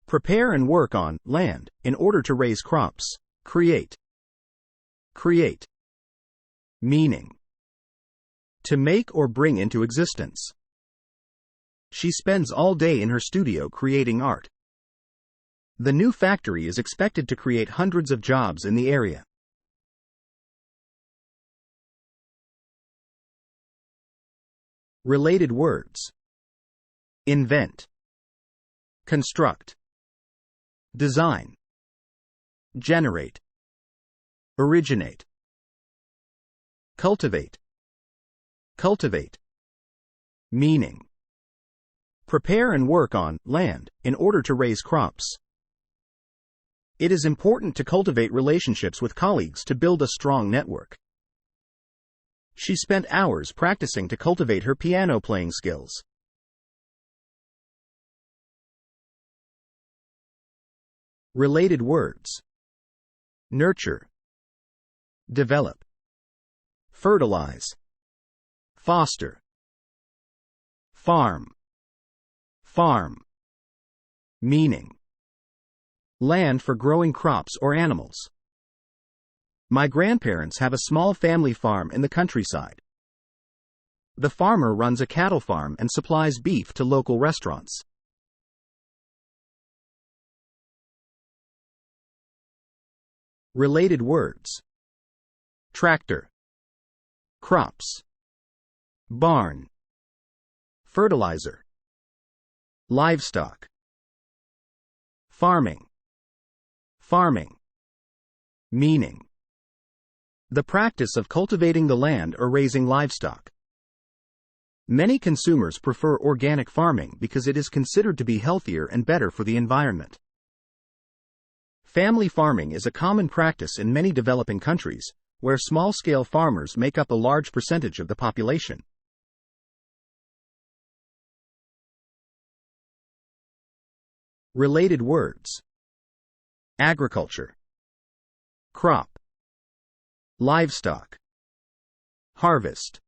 Prepare and work on land in order to raise crops. Create. Create. Meaning: to make or bring into existence. She spends all day in her studio creating art. The new factory is expected to create hundreds of jobs in the area. Related words: invent, construct, design, generate, originate, cultivate. Cultivate. Meaning: prepare and work on land in order to raise crops. It is important to cultivate relationships with colleagues to build a strong network. She spent hours practicing to cultivate her piano playing skills. Related words: nurture, develop, fertilize, foster, farm. Farm. Meaning: land for growing crops or animals. My grandparents have a small family farm in the countryside. The farmer runs a cattle farm and supplies beef to local restaurants. Related words: tractor, crops, barn, fertilizer, livestock, farming. Farming. Meaning: the practice of cultivating the land or raising livestock. Many consumers prefer organic farming because it is considered to be healthier and better for the environment. Family farming is a common practice in many developing countries, where small-scale farmers make up a large percentage of the population. Related words: agriculture, crop, livestock, harvest,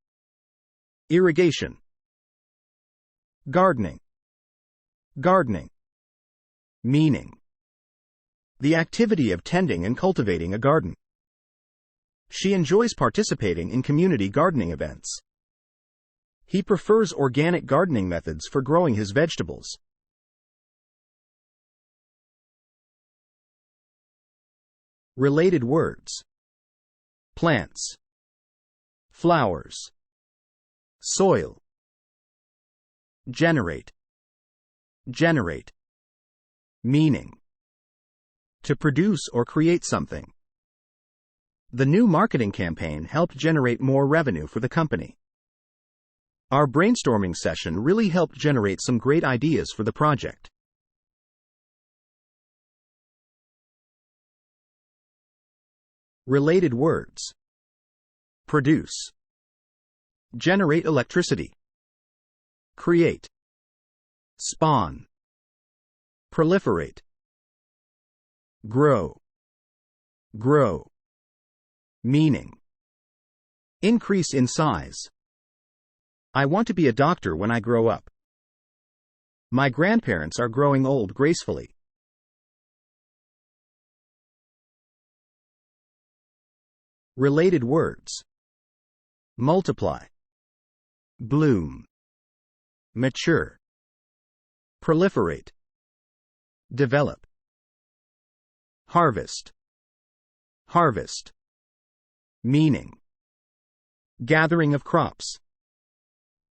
irrigation, gardening. Gardening. Meaning: the activity of tending and cultivating a garden. She enjoys participating in community gardening events. He prefers organic gardening methods for growing his vegetables. Related words: plants, flowers, soil, generate. Generate. Meaning: to produce or create something. The new marketing campaign helped generate more revenue for the company. Our brainstorming session really helped generate some great ideas for the project. Related words: produce, generate electricity, create, spawn, proliferate, grow. Grow. Meaning: increase in size. I want to be a doctor when I grow up. My grandparents are growing old gracefully. Related words: multiply, bloom, mature, proliferate, develop, harvest. Harvest. Meaning: gathering of crops.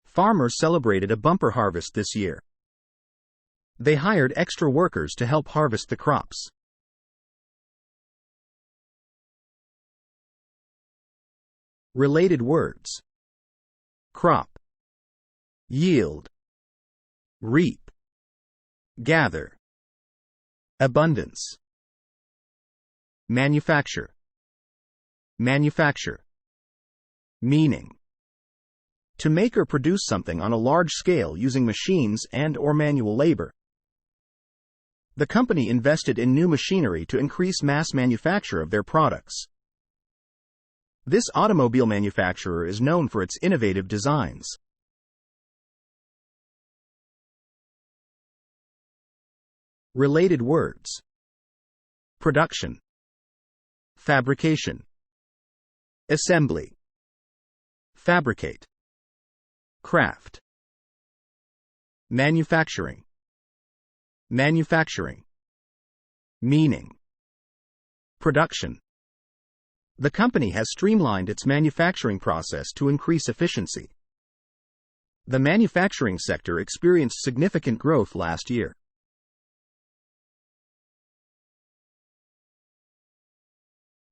Farmers celebrated a bumper harvest this year. They hired extra workers to help harvest the crops. Related words: crop, yield, reap, gather, abundance, manufacture. Manufacture. Meaning: to make or produce something on a large scale using machines and/or manual labor. The company invested in new machinery to increase mass manufacture of their products. This automobile manufacturer is known for its innovative designs. Related words. Production, fabrication, assembly, fabricate, craft, manufacturing, manufacturing. Meaning. Production. The company has streamlined its manufacturing process to increase efficiency. The manufacturing sector experienced significant growth last year.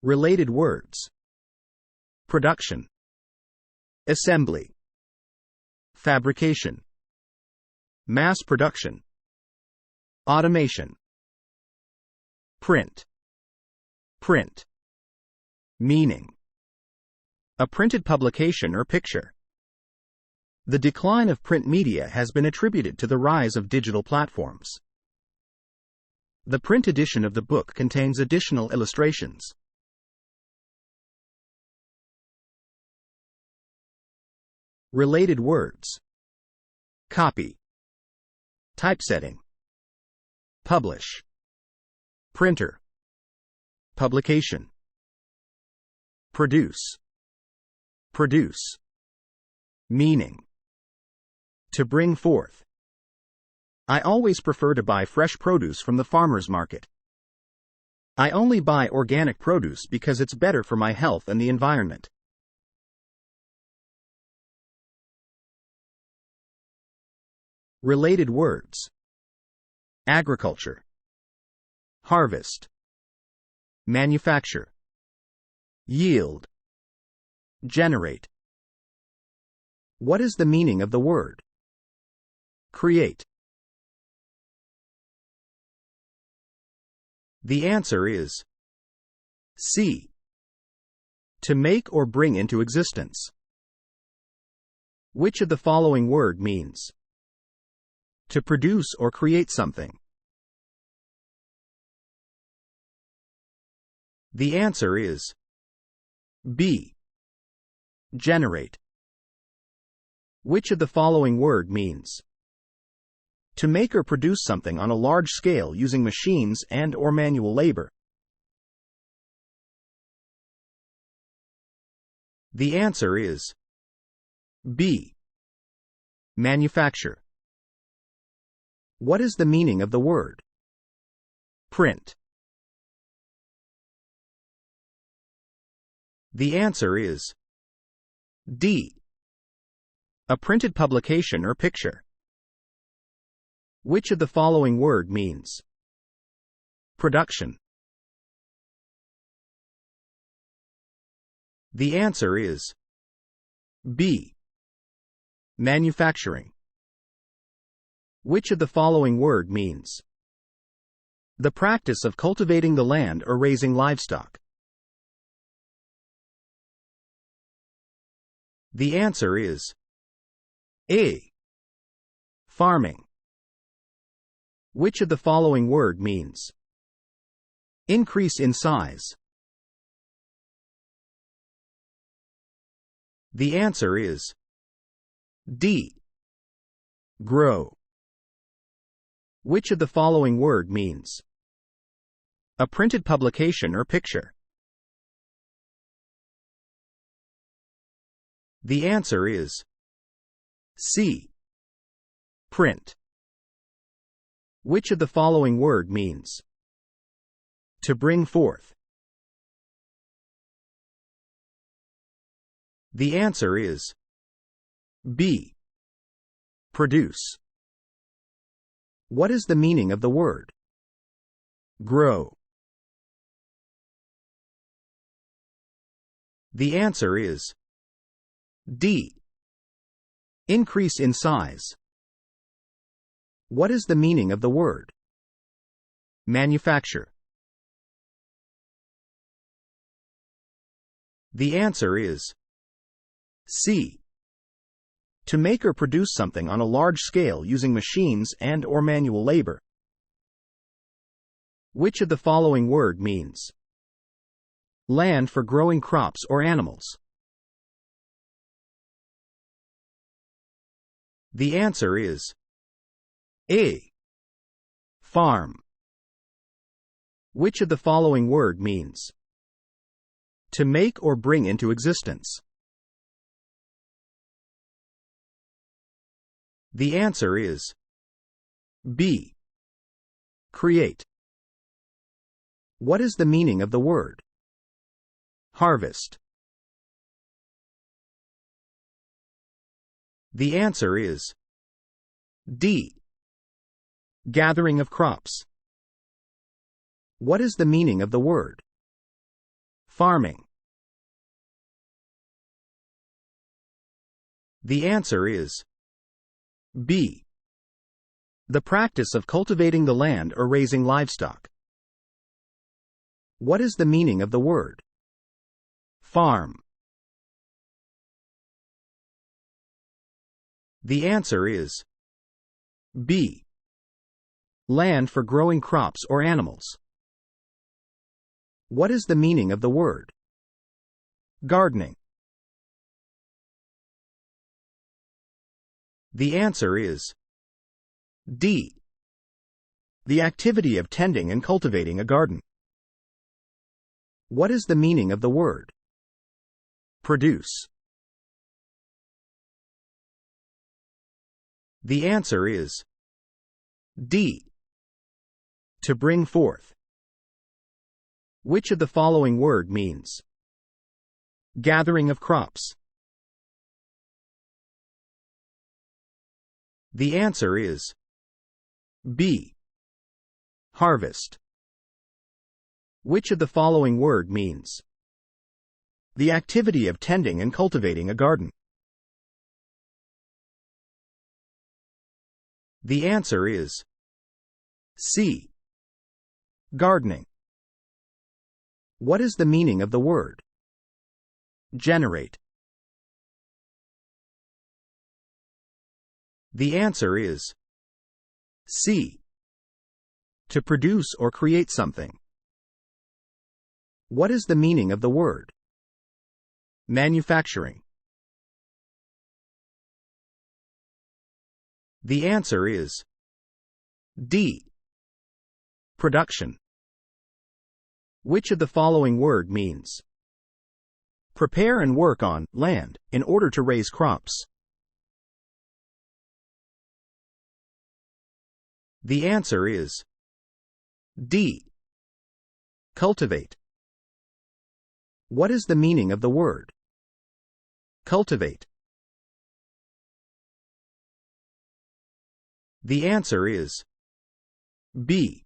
Related words. Production, assembly, fabrication, mass production, automation, print, print. Meaning. A printed publication or picture. The decline of print media has been attributed to the rise of digital platforms. The print edition of the book contains additional illustrations. Related words. Copy, typesetting, publish, printer, publication, produce, produce. Meaning. To bring forth. I always prefer to buy fresh produce from the farmer's market. I only buy organic produce because it's better for my health and the environment. Related words. Agriculture, harvest, manufacture, yield, generate. What is the meaning of the word? Create. The answer is C. To make or bring into existence. Which of the following word means? To produce or create something. The answer is B. Generate. Which of the following word means? To make or produce something on a large scale using machines and/or manual labor. The answer is B. Manufacture. What is the meaning of the word? Print. The answer is D. A printed publication or picture. Which of the following word means? Production. The answer is B. Manufacturing. Which of the following word means? The practice of cultivating the land or raising livestock. The answer is A. Farming. Which of the following word means? Increase in size. The answer is D. Grow. Which of the following word means? A printed publication or picture. The answer is C. Print. Which of the following word means? To bring forth. The answer is B. Produce. What is the meaning of the word? Grow. The answer is D. Increase in size. What is the meaning of the word? Manufacture. The answer is C. To make or produce something on a large scale using machines and/or manual labor. Which of the following word means? Land for growing crops or animals. The answer is A. Farm. Which of the following word means to make or bring into existence? The answer is B. Create. What is the meaning of the word harvest? The answer is D. Gathering of crops. What is the meaning of the word farming? The answer is B. The practice of cultivating the land or raising livestock. What is the meaning of the word farm? The answer is B. Land for growing crops or animals. What is the meaning of the word gardening? The answer is D. The activity of tending and cultivating a garden. What is the meaning of the word produce? The answer is D. To bring forth. Which of the following word means gathering of crops? The answer is B. Harvest. Which of the following word means the activity of tending and cultivating a garden? The answer is C. Gardening. What is the meaning of the word generate? The answer is C. To produce or create something. What is the meaning of the word manufacturing? The answer is D. Production. Which of the following word means prepare and work on land in order to raise crops? The answer is D. Cultivate. What is the meaning of the word cultivate? The answer is B.